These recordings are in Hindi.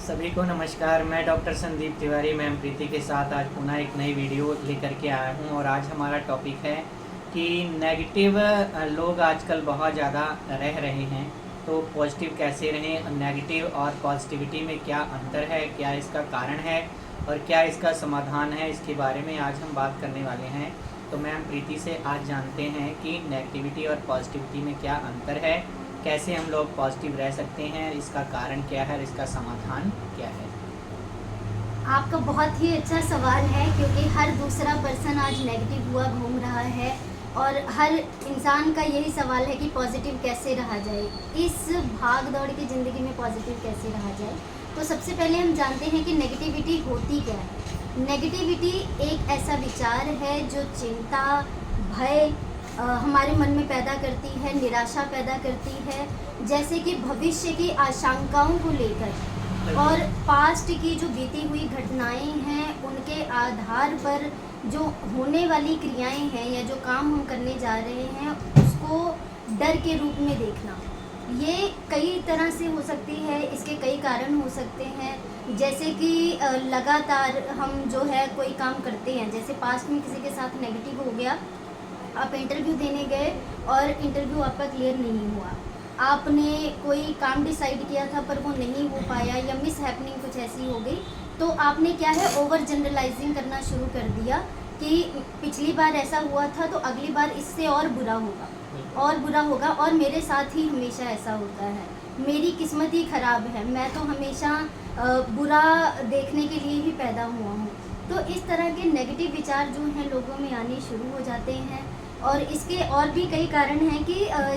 सभी को नमस्कार। मैं डॉक्टर संदीप तिवारी मैम प्रीति के साथ आज पुनः एक नई वीडियो लेकर के आया हूं और आज हमारा टॉपिक है कि नेगेटिव लोग आजकल बहुत ज़्यादा रह रहे हैं, तो पॉजिटिव कैसे रहें। नेगेटिव और पॉजिटिविटी में क्या अंतर है, क्या इसका कारण है और क्या इसका समाधान है, इसके बारे में आज हम बात करने वाले हैं। तो मैम प्रीति से आज जानते हैं कि नेगेटिविटी और पॉजिटिविटी में क्या अंतर है, कैसे हम लोग पॉजिटिव रह सकते हैं, इसका कारण क्या है और इसका समाधान क्या है। आपका बहुत ही अच्छा सवाल है क्योंकि हर दूसरा पर्सन आज नेगेटिव हुआ घूम रहा है और हर इंसान का यही सवाल है कि पॉजिटिव कैसे रहा जाए, इस भाग दौड़ की ज़िंदगी में पॉजिटिव कैसे रहा जाए। तो सबसे पहले हम जानते हैं कि नेगेटिविटी होती क्या है। नेगेटिविटी एक ऐसा विचार है जो चिंता, भय हमारे मन में पैदा करती है, निराशा पैदा करती है, जैसे कि भविष्य की आशंकाओं को लेकर और पास्ट की जो बीती हुई घटनाएं हैं उनके आधार पर जो होने वाली क्रियाएं हैं या जो काम हम करने जा रहे हैं उसको डर के रूप में देखना। ये कई तरह से हो सकती है, इसके कई कारण हो सकते हैं, जैसे कि लगातार हम जो है कोई काम करते हैं, जैसे पास्ट में किसी के साथ नेगेटिव हो गया, आप इंटरव्यू देने गए और इंटरव्यू आपका क्लियर नहीं हुआ, आपने कोई काम डिसाइड किया था पर वो नहीं हो पाया या मिस हैपनिंग कुछ ऐसी हो गई, तो आपने क्या है ओवर जनरलाइजिंग करना शुरू कर दिया कि पिछली बार ऐसा हुआ था तो अगली बार इससे और बुरा होगा और बुरा होगा और मेरे साथ ही हमेशा ऐसा होता है, मेरी किस्मत ही ख़राब है, मैं तो हमेशा बुरा देखने के लिए ही पैदा हुआ हूँ। तो इस तरह के नेगेटिव विचार जो हैं लोगों में आने शुरू हो जाते हैं और इसके और भी कई कारण हैं कि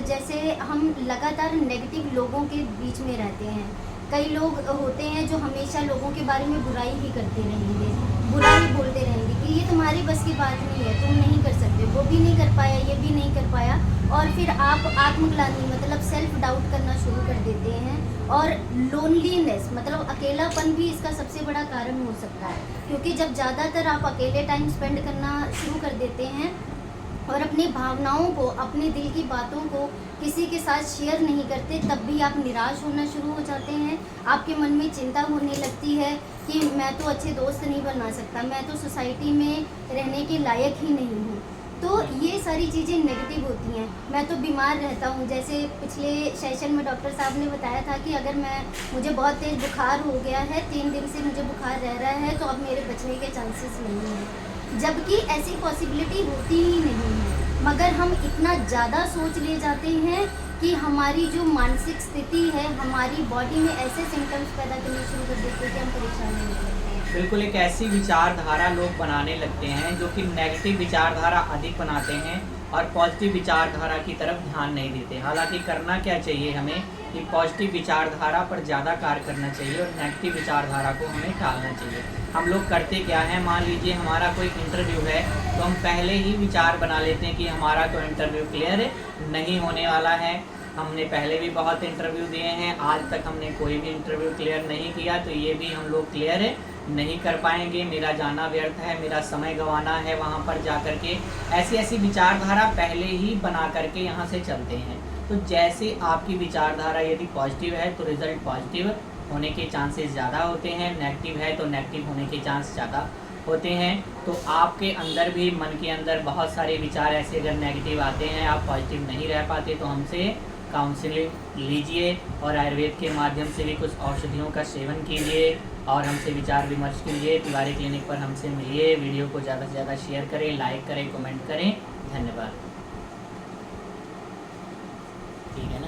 जैसे हम लगातार नेगेटिव लोगों के बीच में रहते हैं। कई लोग होते हैं जो हमेशा लोगों के बारे में बुराई ही करते रहेंगे, बुरा ही बोलते रहेंगे कि ये तुम्हारी बस की बात नहीं है, तुम नहीं कर सकते, वो भी नहीं कर पाया, ये भी नहीं कर पाया, और फिर आप आत्मग्लानि मतलब सेल्फ डाउट करना शुरू कर देते हैं। और लोनलीनेस मतलब अकेलापन भी इसका सबसे बड़ा कारण हो सकता है, क्योंकि जब ज़्यादातर आप अकेले टाइम स्पेंड करना शुरू कर देते हैं और अपनी भावनाओं को, अपने दिल की बातों को किसी के साथ शेयर नहीं करते, तब भी आप निराश होना शुरू हो जाते हैं। आपके मन में चिंता होने लगती है कि मैं तो अच्छे दोस्त नहीं बना सकता, मैं तो सोसाइटी में रहने के लायक ही नहीं हूँ। तो ये सारी चीज़ें नेगेटिव होती हैं। मैं तो बीमार रहता हूँ, जैसे पिछले सेशन में डॉक्टर साहब ने बताया था कि अगर मुझे बहुत तेज़ बुखार हो गया है, 3 दिन से मुझे बुखार रह रहा है, तो अब मेरे बचने के चांसेस नहीं हैं, जबकि ऐसी पॉसिबिलिटी होती ही नहीं है। मगर हम इतना ज़्यादा सोच ले जाते हैं कि हमारी जो मानसिक स्थिति है, हमारी बॉडी में ऐसे सिम्टम्स पैदा करने शुरू कर देते हैं कि हम परेशान होने लगते हैं। बिल्कुल एक ऐसी विचारधारा लोग बनाने लगते हैं जो कि नेगेटिव विचारधारा अधिक बनाते हैं और पॉजिटिव विचारधारा की तरफ ध्यान नहीं देते। हालांकि करना क्या चाहिए हमें कि पॉजिटिव विचारधारा पर ज़्यादा कार्य करना चाहिए और नेगेटिव विचारधारा को हमें टालना चाहिए। हम लोग करते क्या है, मान लीजिए हमारा कोई इंटरव्यू है तो हम पहले ही विचार बना लेते हैं कि हमारा तो इंटरव्यू क्लियर नहीं होने वाला है। हमने पहले भी बहुत इंटरव्यू दिए हैं, आज तक हमने कोई भी इंटरव्यू क्लियर नहीं किया, तो ये भी हम लोग क्लियर नहीं कर पाएंगे, मेरा जाना व्यर्थ है, मेरा समय गंवाना है वहाँ पर जा कर के। ऐसी ऐसी विचारधारा पहले ही बना करके यहाँ से चलते हैं। तो जैसे आपकी विचारधारा यदि पॉजिटिव है तो रिज़ल्ट पॉजिटिव होने के चांसेस ज़्यादा होते हैं, नेगेटिव है तो नेगेटिव होने के चांस ज़्यादा होते हैं। तो आपके अंदर भी, मन के अंदर बहुत सारे विचार ऐसे अगर नेगेटिव आते हैं, आप पॉजिटिव नहीं रह पाते, तो हमसे काउंसलिंग लीजिए और आयुर्वेद के माध्यम से भी कुछ औषधियों का सेवन कीजिए और हमसे विचार विमर्श कीजिए। तिवारी क्लिनिक पर हमसे मिलिए। वीडियो को ज़्यादा से ज़्यादा शेयर करें, लाइक करें, कमेंट करें। धन्यवाद। ठीक है ना।